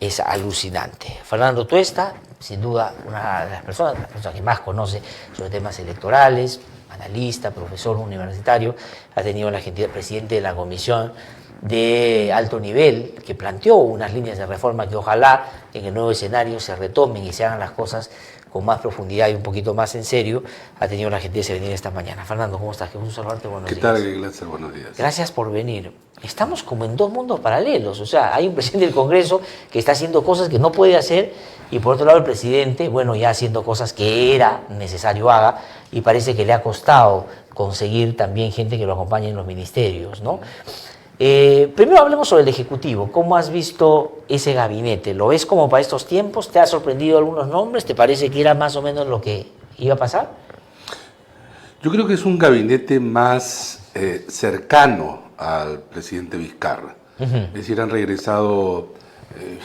es alucinante. Fernando Tuesta, sin duda, una de las personas que más conoce sobre temas electorales, analista, profesor universitario, ha tenido la gentileza, presidente de la comisión de alto nivel, que planteó unas líneas de reforma que ojalá en el nuevo escenario se retomen y se hagan las cosas con más profundidad y un poquito más en serio. Ha tenido la gentileza de venir esta mañana. Fernando, ¿cómo estás? Qué gusto saludarte, buenos días. ¿Qué tal, Iglesia? Buenos días. Gracias por venir. Estamos como en dos mundos paralelos, o sea, hay un presidente del Congreso que está haciendo cosas que no puede hacer y por otro lado el presidente, bueno, ya haciendo cosas que era necesario haga y parece que le ha costado conseguir también gente que lo acompañe en los ministerios, ¿no? Primero hablemos sobre el Ejecutivo. ¿Cómo has visto ese gabinete? ¿Lo ves como para estos tiempos? ¿Te ha sorprendido algunos nombres? ¿Te parece que era más o menos lo que iba a pasar? Yo creo que es un gabinete más cercano al presidente Vizcarra. Es decir, han regresado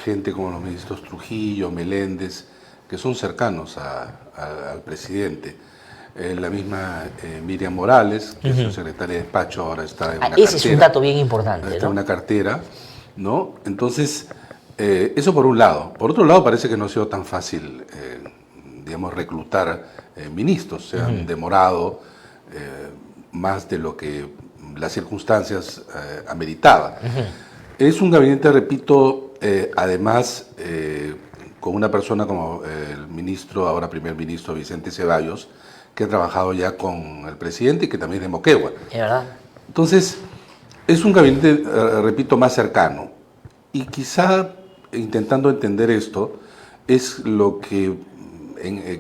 gente como los ministros Trujillo, Meléndez, que son cercanos al presidente. La misma Miriam Morales, que es su secretaria de despacho, ahora está en una cartera. Ese es un dato bien importante, está ¿no? en una cartera, ¿no? Entonces, eso por un lado. Por otro lado, parece que no ha sido tan fácil, digamos, reclutar ministros. Se han demorado más de lo que las circunstancias ameritaban. Es un gabinete, repito, además, con una persona como el ministro, ahora primer ministro Vicente Ceballos, que ha trabajado ya con el presidente y que también es de Moquegua. ¿Es verdad? Entonces, es un gabinete, repito, más cercano. Y quizá, intentando entender esto, es lo que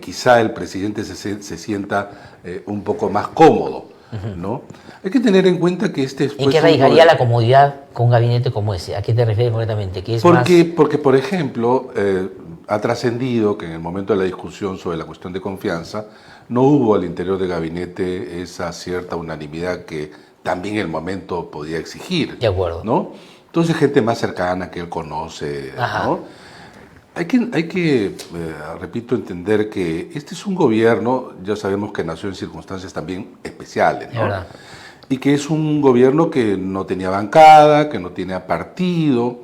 quizá el presidente se sienta un poco más cómodo, ¿no? Hay que tener en cuenta que este... ¿En qué radicaría la comodidad con un gabinete como ese? ¿A qué te refieres concretamente? ¿Qué es porque, por ejemplo, ha trascendido que en el momento de la discusión sobre la cuestión de confianza, no hubo al interior del gabinete esa cierta unanimidad que también el momento podía exigir. De acuerdo. ¿No? Entonces, gente más cercana que él conoce, ¿no? Hay que repito, entender que este es un gobierno, ya sabemos que nació en circunstancias también especiales, ¿no? Y que es un gobierno que no tenía bancada, que no tenía partido,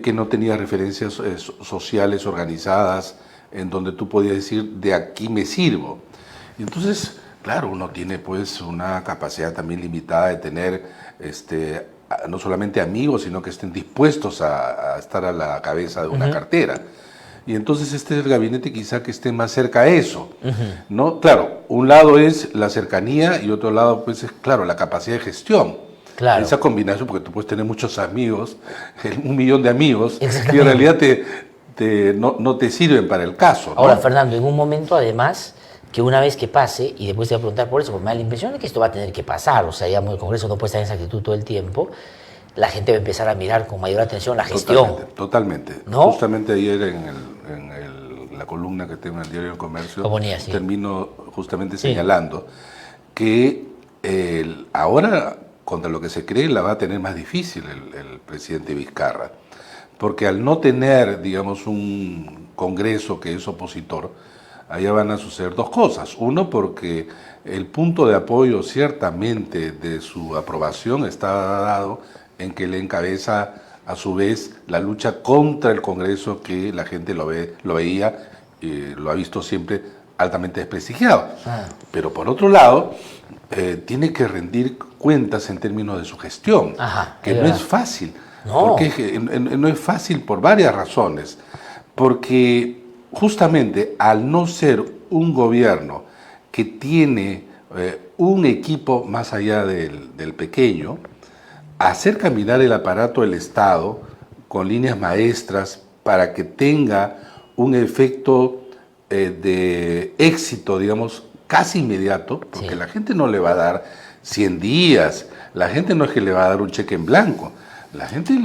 que no tenía referencias sociales organizadas en donde tú podías decir, de aquí me sirvo. Y entonces, claro, uno tiene pues una capacidad también limitada de tener no solamente amigos, sino que estén dispuestos a estar a la cabeza de una cartera. Y entonces este es el gabinete quizá que esté más cerca a eso, ¿no? Claro, un lado es la cercanía y otro lado pues es, claro, la capacidad de gestión. Claro. Esa combinación, porque tú puedes tener muchos amigos, 1 millón de amigos, y en realidad no te sirven para el caso, ¿no? Ahora, Fernando, en un momento además, que una vez que pase, y después te voy a preguntar por eso, porque me da la impresión de que esto va a tener que pasar, o sea, digamos, el Congreso no puede estar en esa actitud todo el tiempo, la gente va a empezar a mirar con mayor atención la gestión. Totalmente. ¿No? Justamente ayer en la columna que tengo en el Diario del Comercio, termino justamente señalando que ahora, contra lo que se cree, la va a tener más difícil el presidente Vizcarra, porque al no tener, digamos, un Congreso que es opositor, allá van a suceder dos cosas. Uno, porque el punto de apoyo ciertamente de su aprobación está dado en que le encabeza a su vez la lucha contra el Congreso, que la gente lo veía, lo ha visto siempre altamente desprestigiado. Pero por otro lado, tiene que rendir cuentas en términos de su gestión, que no es fácil. No. Porque no es fácil por varias razones. Porque justamente al no ser un gobierno que tiene un equipo más allá del pequeño, hacer caminar el aparato del Estado con líneas maestras para que tenga un efecto de éxito, digamos, casi inmediato, porque la gente no le va a dar 100 días, la gente no es que le va a dar un cheque en blanco, la gente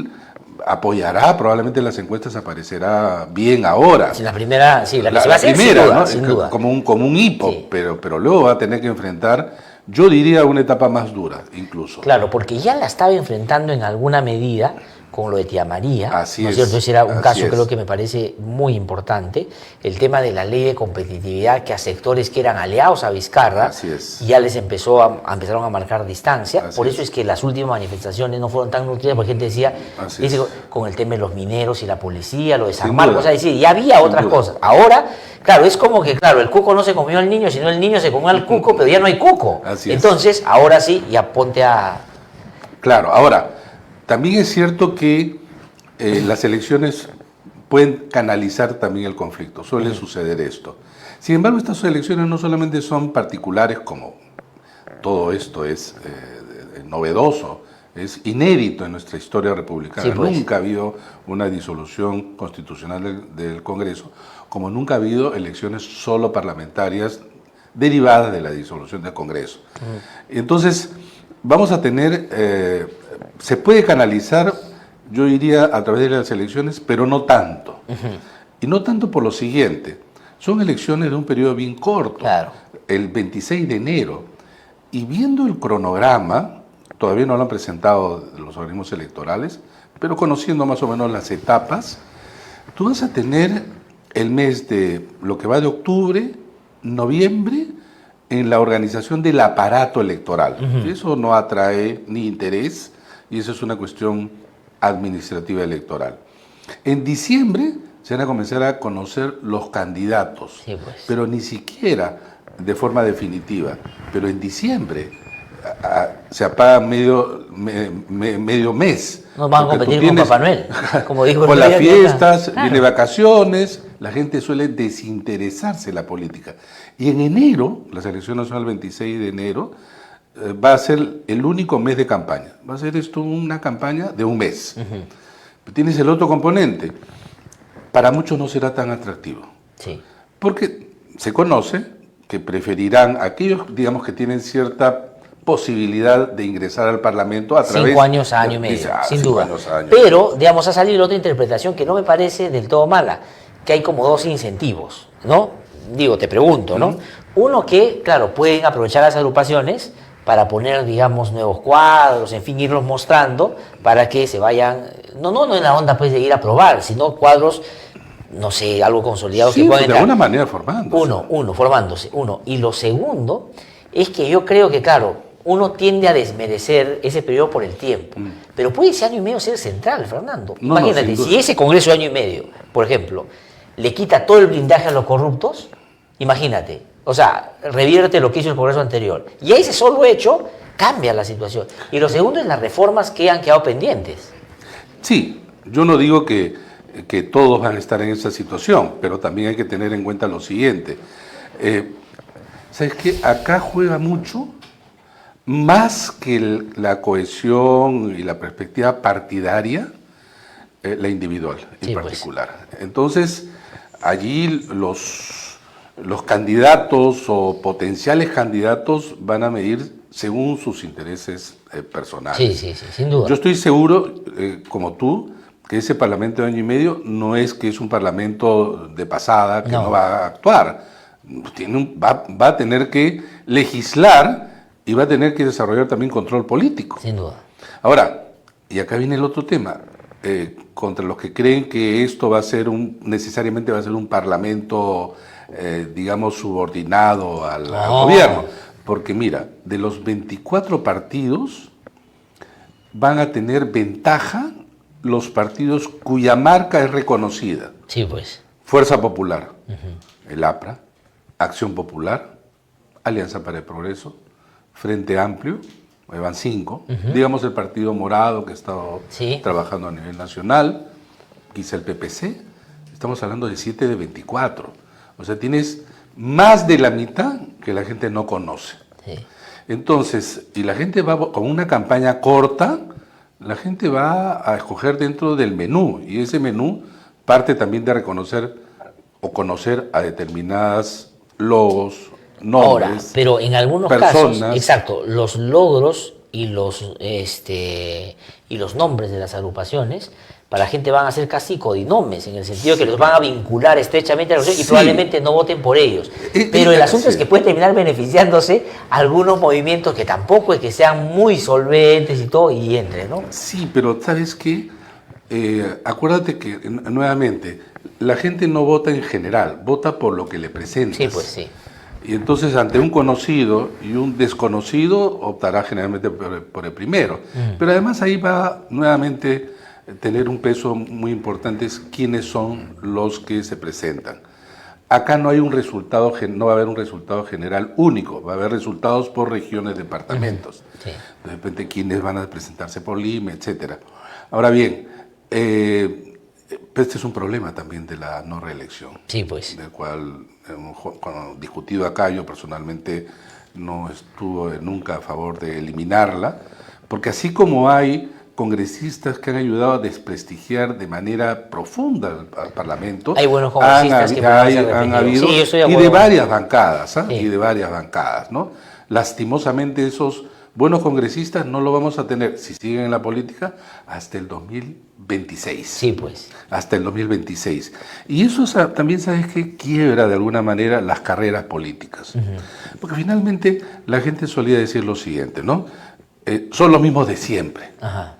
apoyará, probablemente en las encuestas aparecerá bien ahora. La primera, sí, la que se va a hacer, primera, sin duda, ¿no? Sin duda. Como un hipo, pero luego va a tener que enfrentar, yo diría, una etapa más dura, incluso. Claro, porque ya la estaba enfrentando en alguna medida con lo de Tía María, Así ¿no es es, cierto? Ese era un así caso, es. creo que me parece muy importante, el tema de la ley de competitividad, que a sectores que eran aliados a Vizcarra, Así es. ya les empezaron a marcar distancia. Así Por eso es. es que las últimas manifestaciones no fueron tan nutridas, porque gente decía, Así dice, es. con el tema de los mineros y la policía, lo de San Sin Marcos, duda. o sea, decir, ya había Sin otras duda. cosas. Ahora, claro, es como que, claro, el cuco no se comió al niño, sino el niño se comió al cuco, pero ya no hay cuco. Así es. Entonces, ahora sí, ya ponte a... Claro, ahora, también es cierto que las elecciones pueden canalizar también el conflicto, suele suceder esto. Sin embargo, estas elecciones no solamente son particulares, como todo esto es novedoso, es inédito en nuestra historia republicana. Sí, pues. Nunca ha habido una disolución constitucional del Congreso, como nunca ha habido elecciones solo parlamentarias derivadas de la disolución del Congreso. Entonces, vamos a tener, se puede canalizar, yo diría, a través de las elecciones, pero no tanto. Y no tanto por lo siguiente, son elecciones de un periodo bien corto, Claro. el 26 de enero, y viendo el cronograma, todavía no lo han presentado los organismos electorales, pero conociendo más o menos las etapas, tú vas a tener el mes de lo que va de octubre, noviembre, en la organización del aparato electoral. Eso no atrae ni interés y eso es una cuestión administrativa electoral. En diciembre se van a comenzar a conocer los candidatos, Sí, pues. pero ni siquiera de forma definitiva. Pero en diciembre se apaga medio mes. No van a Porque tú competir con tienes- Papá Noel, como dijo el con las otro día, fiestas, claro. viene vacaciones, la gente suele desinteresarse en la política. Y en enero, las elecciones son el 26 de enero, va a ser el único mes de campaña. Va a ser esto una campaña de un mes. Pero tienes el otro componente. Para muchos no será tan atractivo. Sí. Porque se conoce que preferirán aquellos, digamos, que tienen cierta posibilidad de ingresar al Parlamento a través... 5 años a año y medio, sin 5 duda. años a año. Pero, digamos, ha salido otra interpretación que no me parece del todo mala, que hay como dos incentivos, ¿no? Digo, te pregunto, ¿no? Uno que, claro, pueden aprovechar las agrupaciones para poner, digamos, nuevos cuadros, en fin, irlos mostrando para que se vayan, no en la onda pues de ir a probar, sino cuadros, no sé, algo consolidado Sí, que puedan de entrar. alguna manera formándose. Formándose. Y lo segundo es que yo creo que, claro, uno tiende a desmerecer ese periodo por el tiempo. Pero puede ese año y medio ser central, Fernando. No, Imagínate, sin duda. si ese Congreso de año y medio, por ejemplo, le quita todo el blindaje a los corruptos, imagínate. O sea, revierte lo que hizo el Congreso anterior. Y ese solo hecho cambia la situación. Y lo segundo es las reformas que han quedado pendientes. Sí, yo no digo que todos van a estar en esa situación, pero también hay que tener en cuenta lo siguiente. ¿Sabes qué? Acá juega mucho, más que la cohesión y la perspectiva partidaria, la individual en Sí, pues. particular. Entonces, allí los candidatos o potenciales candidatos van a medir según sus intereses personales. Sí, sin duda. Yo estoy seguro, como tú, que ese Parlamento de año y medio no es que es un Parlamento de pasada que no va a actuar. Va a tener que legislar y va a tener que desarrollar también control político. Sin duda. Ahora, y acá viene el otro tema, contra los que creen que esto va a ser necesariamente va a ser un Parlamento, digamos, subordinado al gobierno. Porque mira, de los 24 partidos van a tener ventaja los partidos cuya marca es reconocida. Sí, pues. Fuerza Popular, el APRA, Acción Popular, Alianza para el Progreso, Frente Amplio, ahí van 5, digamos el Partido Morado que ha estado trabajando a nivel nacional, quizá el PPC, estamos hablando de 7 de 24. O sea, tienes más de la mitad que la gente no conoce. Sí. Entonces, y la gente va con una campaña corta, la gente va a escoger dentro del menú, y ese menú parte también de reconocer o conocer a determinadas logos, nombres. Ahora, pero en algunos personas. casos, exacto, los logros y los nombres de las agrupaciones para la gente van a ser casi codinomes, en el sentido que los van a vincular estrechamente a la organización y probablemente no voten por ellos. Pero el asunto es que puede terminar beneficiándose algunos movimientos que tampoco es que sean muy solventes y todo, y entre, ¿no? Sí, pero ¿sabes qué? Acuérdate que, nuevamente, la gente no vota en general, vota por lo que le presentas. Sí, pues sí. Y entonces ante un conocido y un desconocido optará generalmente por el primero. Pero además ahí va nuevamente tener un peso muy importante es quiénes son los que se presentan. Acá no hay un resultado, no va a haber un resultado general único, va a haber resultados por regiones, departamentos. Sí. De repente quiénes van a presentarse por Lima, etcétera. Ahora bien, este es un problema también de la no reelección. Sí, pues. Del cual, cuando discutido acá, yo personalmente no estuve nunca a favor de eliminarla, porque así como hay congresistas que han ayudado a desprestigiar de manera profunda al Parlamento, hay buenos congresistas que han habido, sí, yo estoy de y acuerdo. de varias bancadas, ¿eh? Sí. Y de varias bancadas, ¿no? Lastimosamente esos buenos congresistas no lo vamos a tener, si siguen en la política, hasta el 2026. Sí, pues. Hasta el 2026. Y eso también, ¿sabes qué? Quiebra de alguna manera las carreras políticas. Porque finalmente la gente solía decir lo siguiente, ¿no? Son los mismos de siempre,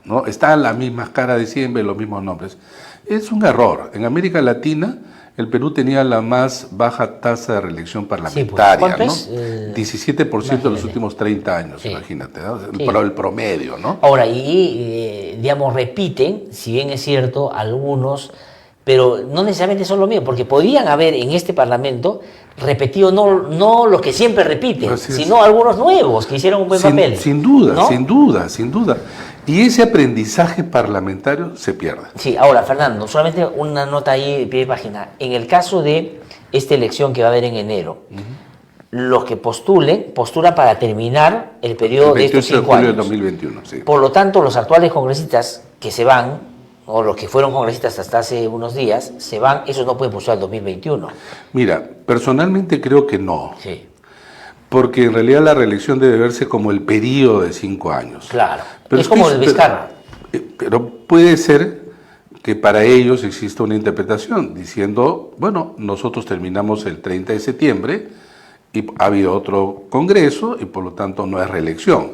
¿no? Están las mismas caras de siempre, los mismos nombres. Es un error. En América Latina, el Perú tenía la más baja tasa de reelección parlamentaria, sí, pues. ¿no? Es? 17% en los últimos 30 años, sí. imagínate, ¿no? Sí. El promedio, ¿no? Ahora, digamos, repiten, si bien es cierto, algunos, pero no necesariamente son los mismos, porque podían haber en este Parlamento repetido no los que siempre repiten, sino algunos nuevos que hicieron un buen papel. Sin duda, ¿no? sin duda, sin duda. Y ese aprendizaje parlamentario se pierde. Sí, ahora, Fernando, solamente una nota ahí de pie de página. En el caso de esta elección que va a haber en enero, los que postulan para terminar el periodo de estos 5 años. El 28 de julio de 2021, sí. Por lo tanto, los actuales congresistas que se van, o los que fueron congresistas hasta hace unos días, se van, esos no pueden postular el 2021. Mira, personalmente creo que no. Sí. Porque en realidad la reelección debe verse como el periodo de 5 años. Claro. Pero es como el Vizcarra. Pero puede ser que para ellos exista una interpretación diciendo, bueno, nosotros terminamos el 30 de septiembre y ha habido otro congreso y por lo tanto no es reelección.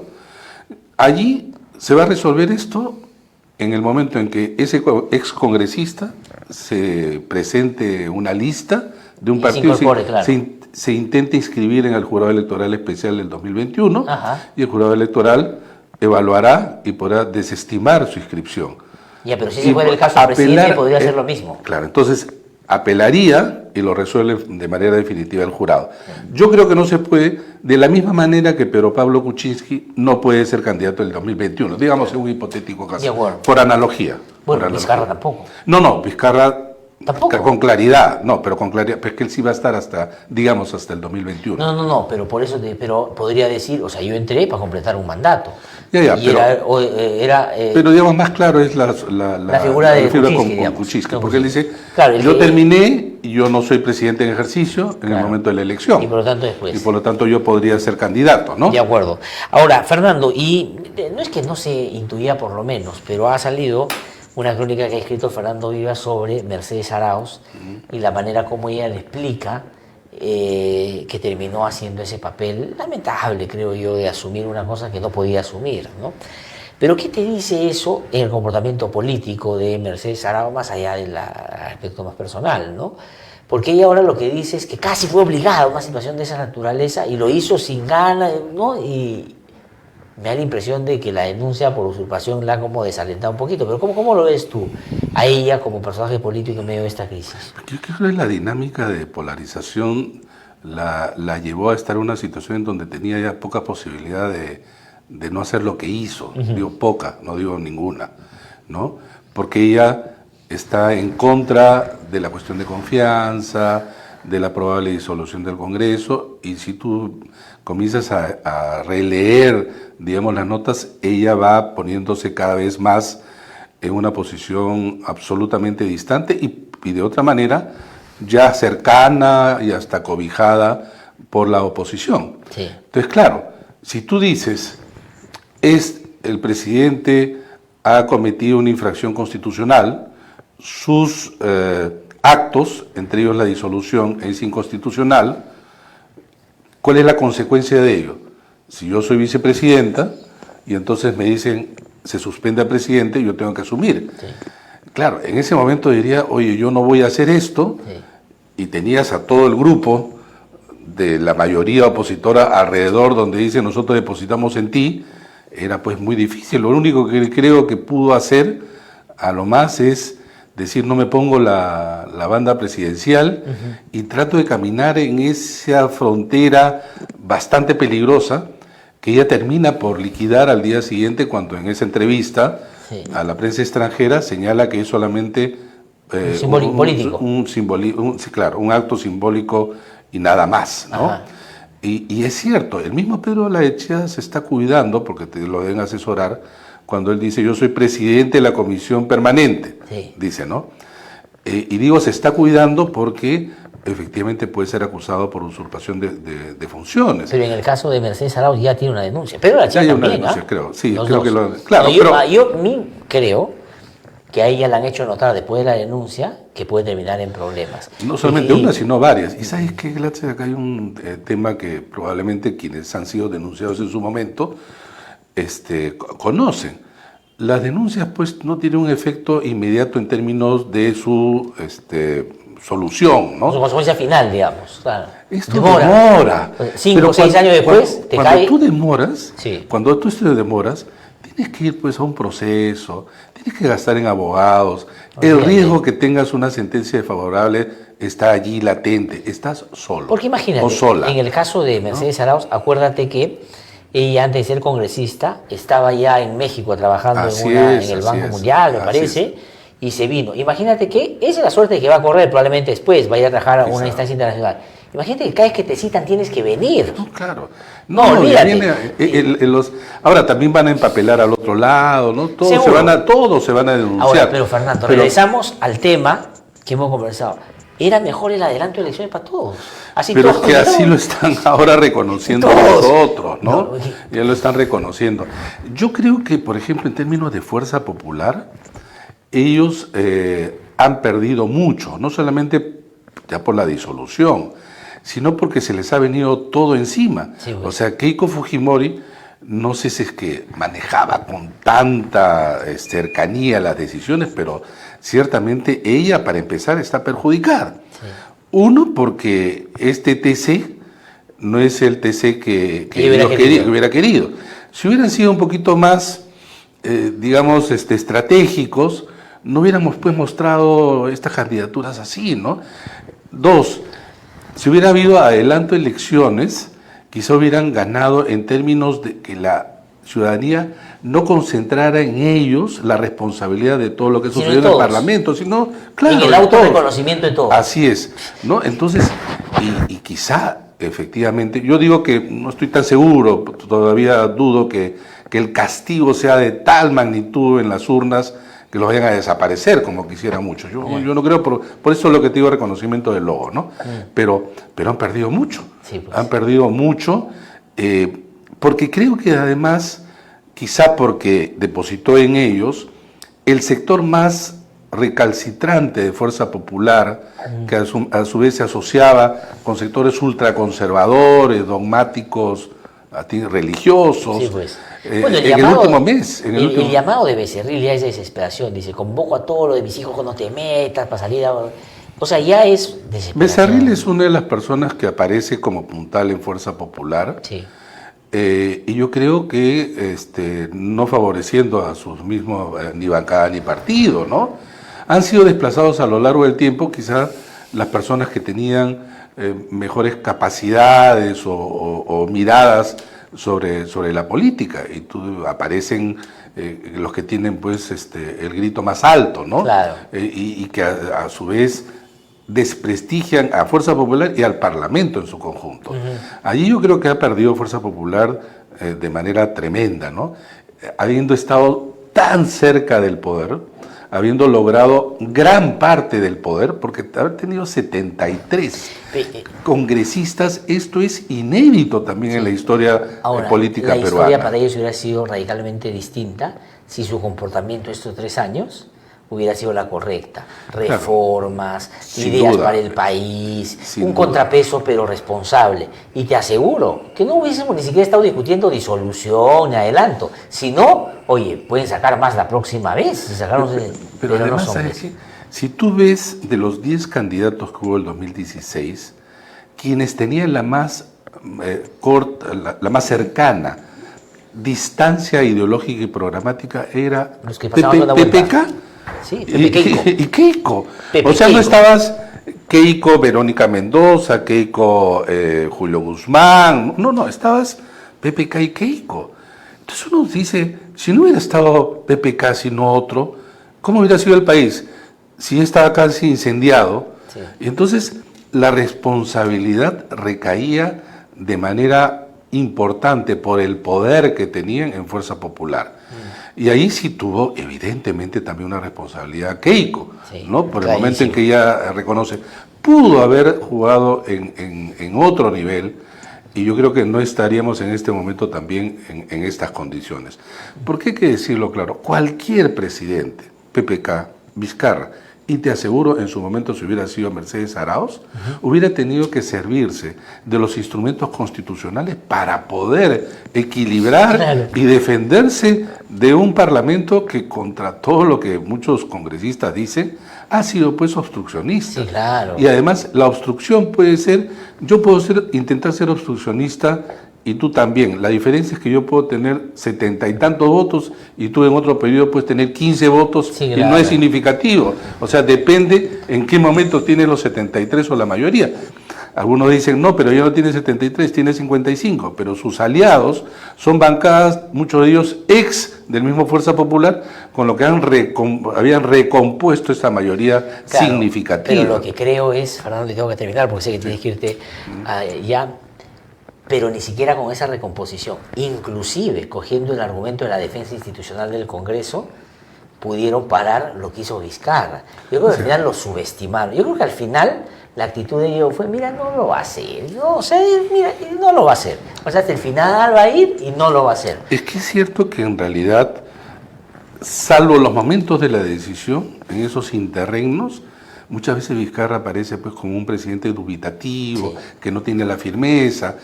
Allí se va a resolver esto en el momento en que ese ex congresista se presente una lista de un partido se intente inscribir en el jurado electoral especial del 2021 y el jurado electoral evaluará y podrá desestimar su inscripción. Ya, pero si se fuera el caso del presidente podría hacer lo mismo. Claro, entonces apelaría y lo resuelve de manera definitiva el jurado. Yo creo que no se puede, de la misma manera que Pedro Pablo Kuczynski no puede ser candidato del 2021, digamos en un hipotético caso, por analogía. Bueno, Vizcarra tampoco. No, Vizcarra tampoco. Con claridad, no, pero con claridad, pero es que él sí va a estar hasta, digamos, hasta el 2021. No, pero por eso, pero podría decir, o sea, yo entré para completar un mandato. Ya, pero digamos, más claro es la figura de Kuczynski, porque él dice, claro, yo terminé y yo no soy presidente en ejercicio en el momento de la elección. Y por lo tanto después. Y por lo tanto yo podría ser candidato, ¿no? De acuerdo. Ahora, Fernando, y no es que no se intuía por lo menos, pero ha salido una crónica que ha escrito Fernando Vivas sobre Mercedes Arauz y la manera como ella le explica que terminó haciendo ese papel lamentable, creo yo, de asumir una cosa que no podía asumir, ¿no? Pero ¿qué te dice eso en el comportamiento político de Mercedes Arauz, más allá del aspecto más personal, ¿no? Porque ella ahora lo que dice es que casi fue obligada a una situación de esa naturaleza y lo hizo sin ganas, ¿no? Y me da la impresión de que la denuncia por usurpación la ha como desalentado un poquito, pero ¿cómo lo ves tú a ella como personaje político en medio de esta crisis? Yo creo que la dinámica de polarización la llevó a estar en una situación en donde tenía ya poca posibilidad de no hacer lo que hizo. Digo poca, no digo ninguna, ¿no? Porque ella está en contra de la cuestión de confianza, de la probable disolución del Congreso, y si tú comienzas a releer, digamos, las notas, ella va poniéndose cada vez más en una posición absolutamente distante y de otra manera ya cercana y hasta cobijada por la oposición. Sí. Entonces, claro, si tú dices, el presidente ha cometido una infracción constitucional, sus actos, entre ellos la disolución, es inconstitucional, ¿cuál es la consecuencia de ello? Si yo soy vicepresidenta y entonces me dicen se suspende al presidente, yo tengo que asumir. Sí. Claro, en ese momento diría, oye, yo no voy a hacer esto, Sí. y tenías a todo el grupo de la mayoría opositora alrededor donde dice nosotros depositamos en ti, era pues muy difícil. Lo único que creo que pudo hacer a lo más es decir no me pongo la banda presidencial y trato de caminar en esa frontera bastante peligrosa que ella termina por liquidar al día siguiente cuando en esa entrevista Sí. a la prensa extranjera señala que es solamente Político. Sí, claro, un acto simbólico y nada más, ¿no? Ajá. Y es cierto, el mismo Pedro Olaechea se está cuidando, porque te lo deben asesorar, cuando él dice, yo soy presidente de la comisión permanente, Sí. dice, ¿no? Y digo, se está cuidando porque efectivamente puede ser acusado por usurpación de funciones. Pero en el caso de Mercedes Arauz ya tiene una denuncia. Pero la Ya chica hay una también, denuncia, ¿ah? creo. Sí, Los creo dos. que lo... Claro, No, pero... yo creo que a ella le han hecho notar después de la denuncia que puede terminar en problemas. No solamente Y- una, sino varias. Y sabes qué, Glatze, acá hay un tema que probablemente quienes han sido denunciados en su momento conocen. Las denuncias pues no tienen un efecto inmediato en términos de su solución, ¿no? Su consecuencia final, digamos. Claro. Esto demora. 5 Pero o 6 años después te cuando cae. tú demoras, Sí. cuando tú te demoras, tienes que ir pues a un proceso, tienes que gastar en abogados. El Olvídate. riesgo que tengas una sentencia desfavorable está allí latente. Estás solo. Porque imagínate, o sola. en el caso de Mercedes Arauz, acuérdate que ella antes de ser congresista estaba ya en México trabajando Así en es, el así Banco es, Mundial, me así parece, y se vino. Imagínate que esa es la suerte que va a correr probablemente después, vaya a trabajar a una Quizá. instancia internacional. Imagínate que cada vez que te citan tienes que venir. No, claro. No, y olvídate. viene, ahora también van a empapelar al otro lado, ¿no? Todos Seguro. se van a denunciar. Ahora, pero Fernando, regresamos al tema que hemos conversado. Era mejor el adelanto de elecciones para todos. Así Pero todos, que así todos. lo están ahora reconociendo Todos. nosotros, ¿no? No, Ya lo están reconociendo. Yo creo que, por ejemplo, en términos de fuerza popular, ellos han perdido mucho, no solamente ya por la disolución, sino porque se les ha venido todo encima. Sí, pues. O sea, Keiko Fujimori, no sé si es que manejaba con tanta cercanía las decisiones, pero ciertamente ella, para empezar, está perjudicada. Sí. Uno, porque este TC no es el TC que hubiera querido. Si hubieran sido un poquito más, digamos, estratégicos, no hubiéramos pues mostrado estas candidaturas así, ¿no? Dos, si hubiera habido adelanto de elecciones, quizá hubieran ganado en términos de que la ciudadanía no concentrara en ellos la responsabilidad de todo lo que Sino sucedió en en el todos. Parlamento, sino, claro, En el en autorreconocimiento de todos. Así es, ¿no? Entonces, y quizá, efectivamente, yo digo que no estoy tan seguro, todavía dudo que el castigo sea de tal magnitud en las urnas que los vayan a desaparecer como quisiera mucho. Yo no creo, por eso es lo que te digo, reconocimiento del logo, ¿no? Pero han perdido mucho, Sí, pues. han perdido mucho, porque creo que además, quizá porque depositó en ellos, el sector más recalcitrante de Fuerza Popular, que a su vez se asociaba con sectores ultraconservadores, dogmáticos, religiosos. Sí, pues. Bueno, en el último mes. El llamado de Becerril ya es desesperación. Dice, convoco a todos los de mis hijos que no te metas para salir a... O sea, ya es desesperación. Becerril es una de las personas que aparece como puntal en Fuerza Popular. Sí. Y yo creo que no favoreciendo a sus mismos, ni bancada ni partido, ¿no? Han sido desplazados a lo largo del tiempo, quizás las personas que tenían mejores capacidades o miradas sobre la política, y aparecen los que tienen pues el grito más alto, ¿no? Claro. Y que a su vez desprestigian a Fuerza Popular y al Parlamento en su conjunto. Allí yo creo que ha perdido Fuerza Popular de manera tremenda, ¿no? Habiendo estado tan cerca del poder, habiendo logrado gran parte del poder, porque haber tenido 73 congresistas, esto es inédito también en la historia política peruana. La historia para ellos hubiera sido radicalmente distinta si su comportamiento estos 3 años hubiera sido la correcta. Claro. Reformas, Sin ideas duda. para el país, Sin un duda. contrapeso pero responsable. Y te aseguro que no hubiésemos ni siquiera estado discutiendo disolución ni adelanto. Si no, oye, pueden sacar más la próxima vez. Si sacaron, Pero además, no son ¿sabes qué? Si tú ves de los 10 candidatos que hubo en el 2016, quienes tenían la más corta, la más cercana distancia ideológica y programática era los que pasaban la vuelta. PPK Sí, Pepe Keiko. y Keiko. Pepe O sea, no Keiko. estabas Keiko, Verónica Mendoza, Keiko, Julio Guzmán. No, estabas PPK y Keiko. Entonces uno dice, si no hubiera estado PPK sino otro, ¿cómo hubiera sido el país? Si estaba casi incendiado. Sí. Y entonces la responsabilidad recaía de manera importante por el poder que tenían en Fuerza Popular. Y ahí sí tuvo evidentemente también una responsabilidad Keiko, Sí, ¿no? Por el clarísimo. momento en que ella reconoce, pudo haber jugado en otro nivel, y yo creo que no estaríamos en este momento también en estas condiciones. Porque hay que decirlo claro, cualquier presidente, PPK, Vizcarra, y te aseguro, en su momento, si hubiera sido Mercedes Arauz, hubiera tenido que servirse de los instrumentos constitucionales para poder equilibrar Claro. y defenderse de un parlamento que, contra todo lo que muchos congresistas dicen, ha sido pues obstruccionista. Sí, claro. Y además la obstrucción puede ser, yo puedo intentar ser obstruccionista y tú también. La diferencia es que yo puedo tener 70 y tantos votos y tú en otro periodo puedes tener 15 votos, Sí, y claro. no es significativo. O sea, depende en qué momento tienes los 73 o la mayoría. Algunos dicen, no, pero ya no tiene 73, tiene 55, pero sus aliados son bancadas, muchos de ellos ex del mismo Fuerza Popular, con lo que habían recompuesto esta mayoría Claro, significativa. Pero lo que creo es, Fernando, y tengo que terminar porque sé que tienes que irte ya, pero ni siquiera con esa recomposición, inclusive cogiendo el argumento de la defensa institucional del Congreso, pudieron parar lo que hizo Vizcarra. Yo creo que al final lo subestimaron. Yo creo que al final la actitud de ellos fue, mira, no lo va a hacer. No, o sea, mira, no lo va a hacer. O sea, hasta el final va a ir y no lo va a hacer. Es que es cierto que en realidad, salvo los momentos de la decisión, en esos interregnos, muchas veces Vizcarra aparece pues como un presidente dubitativo, Sí. que no tiene la firmeza,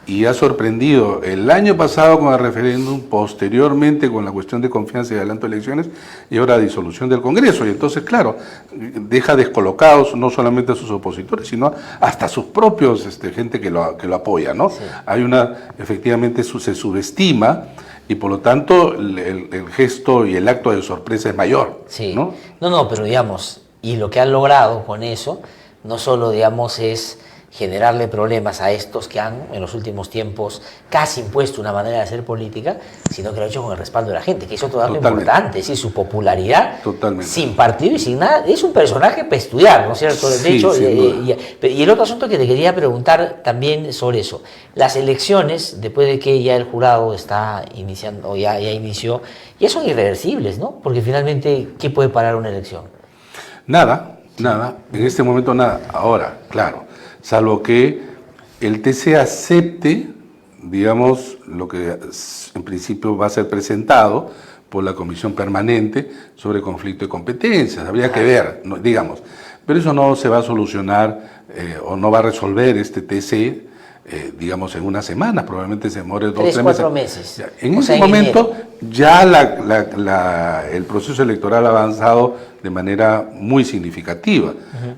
y ha sorprendido el año pasado con el referéndum, posteriormente con la cuestión de confianza y adelanto de elecciones, y ahora disolución del Congreso. Y entonces, claro, deja descolocados no solamente a sus opositores, sino hasta a sus propios gente que lo apoya, ¿no? Sí. Hay efectivamente se subestima, y por lo tanto el gesto y el acto de sorpresa es mayor. Sí. ¿No? No, pero digamos, y lo que han logrado con eso, no solo, digamos, es generarle problemas a estos que han, en los últimos tiempos, casi impuesto una manera de hacer política, sino que lo ha hecho con el respaldo de la gente, que eso es todo lo Totalmente. importante, es decir, su popularidad, Totalmente. sin partido y sin nada, es un personaje para estudiar, ¿no es cierto? De Sí, hecho, sin duda. y el otro asunto que te quería preguntar también sobre eso, las elecciones, después de que ya el jurado está iniciando, o ya inició, ya son irreversibles, ¿no? Porque finalmente, ¿qué puede parar una elección? Nada, en este momento nada. Ahora, claro, salvo que el TC acepte, digamos, lo que en principio va a ser presentado por la Comisión Permanente sobre conflicto de competencias. Habría que ver, digamos, pero eso no se va a solucionar o no va a resolver este TC, digamos, en unas semanas, probablemente se demore 2 o 3 meses. 3-4 meses. Ya, en O ese sea, en momento enero. ya el proceso electoral ha avanzado de manera muy significativa.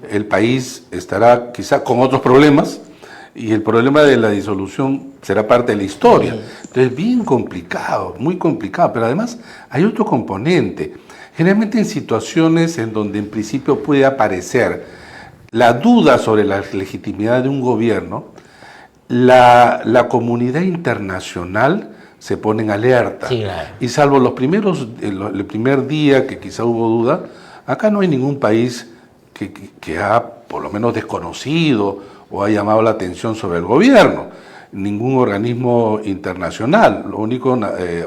El país estará quizá con otros problemas y el problema de la disolución será parte de la historia. Entonces, bien complicado, muy complicado, pero además hay otro componente. Generalmente en situaciones en donde en principio puede aparecer la duda sobre la legitimidad de un gobierno, la comunidad internacional se pone en alerta. Sí, claro. Y salvo el primer día que quizá hubo duda, acá no hay ningún país que ha por lo menos desconocido o ha llamado la atención sobre el gobierno. Ningún organismo internacional, lo único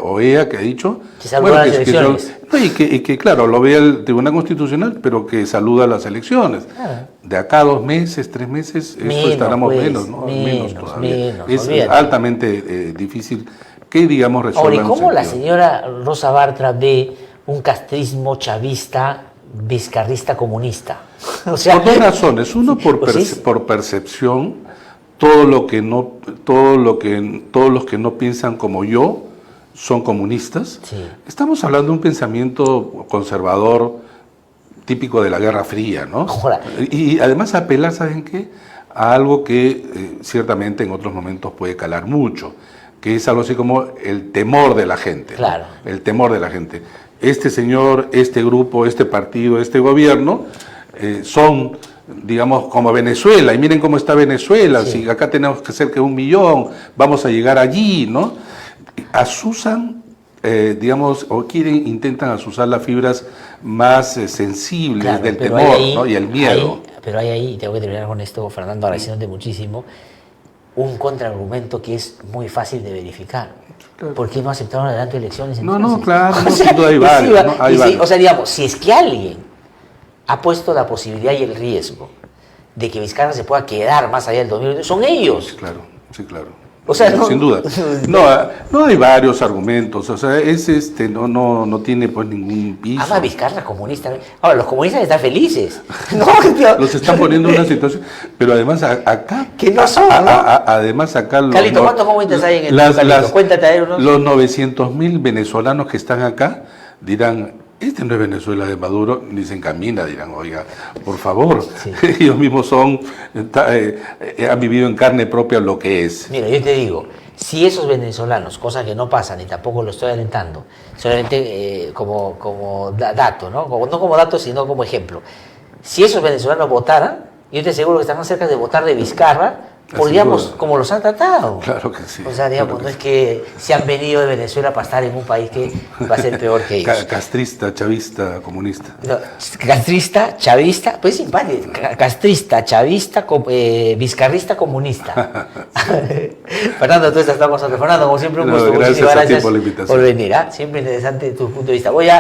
OEA que ha dicho Que saluda las elecciones. y que claro, lo ve el Tribunal Constitucional, pero que saluda las elecciones. De acá a 2 meses, 3 meses, Menos, esto estaremos pues, menos, ¿no? Menos todavía. menos, Es olvídate. altamente difícil que, digamos, resuelva. Ahora, ¿y en un cómo la sentido. señora Rosa Bartra ve un castrismo chavista vizcarrista comunista. O sea, por dos razones. Uno, por percepción, todos los que no piensan como yo son comunistas. Sí. Estamos hablando de un pensamiento conservador típico de la Guerra Fría, ¿no? Ahora, Y además apelar, ¿saben qué? A algo que ciertamente en otros momentos puede calar mucho, que es algo así como el temor de la gente. Claro. ¿No? El temor de la gente. Este señor, este grupo, este partido, este gobierno son, digamos, como Venezuela, y miren cómo está Venezuela, sí. si acá tenemos que ser que 1 millón, vamos a llegar allí, ¿no? Asusan, digamos, o intentan asusar las fibras más sensibles, claro, del temor, ahí, ¿no? Y el miedo. Pero hay ahí, y tengo que terminar con esto, Fernando, agradeciéndote muchísimo, un contraargumento que es muy fácil de verificar. Claro. ¿Por qué no aceptaron adelanto de elecciones? Entonces? No, claro, no, sin duda hay varios. ¿No? O sea, digamos, si es que alguien ha puesto la posibilidad y el riesgo de que Vizcarra se pueda quedar más allá del 2021, son ellos. Claro, sí, claro. O sea, no, sin duda. No hay varios argumentos, o sea, no tiene pues ningún piso. Ama Vizcarra comunista. Ahora, los comunistas están felices. No, los están poniendo en una situación, pero además acá... Que no son, ¿no? Además acá... Calito, ¿cuántos comunistas hay en el Calito? Cuéntate a unos. Los 900.000 venezolanos que están acá dirán... Este no es Venezuela de Maduro, ni se encamina, dirán, oiga, por favor. Sí. Ellos mismos han vivido en carne propia lo que es. Mira, yo te digo, si esos venezolanos, cosa que no pasa, ni tampoco lo estoy alentando, solamente como dato, ¿no? No como dato, sino como ejemplo. Si esos venezolanos votaran, yo te aseguro que están más cerca de votar de Vizcarra, por, digamos, como los han tratado. Claro que sí. O sea, digamos, claro no es que se han venido de Venezuela para estar en un país que va a ser peor que ellos. Castrista, chavista, comunista. No, castrista, chavista, pues simpático. Castrista, chavista, vizcarrista, comunista. Fernando, tú estás con nosotros. Fernando, como siempre, un gusto. Gracias Muchísimas gracias por la invitación. por venir. Siempre interesante tu punto de vista. Voy a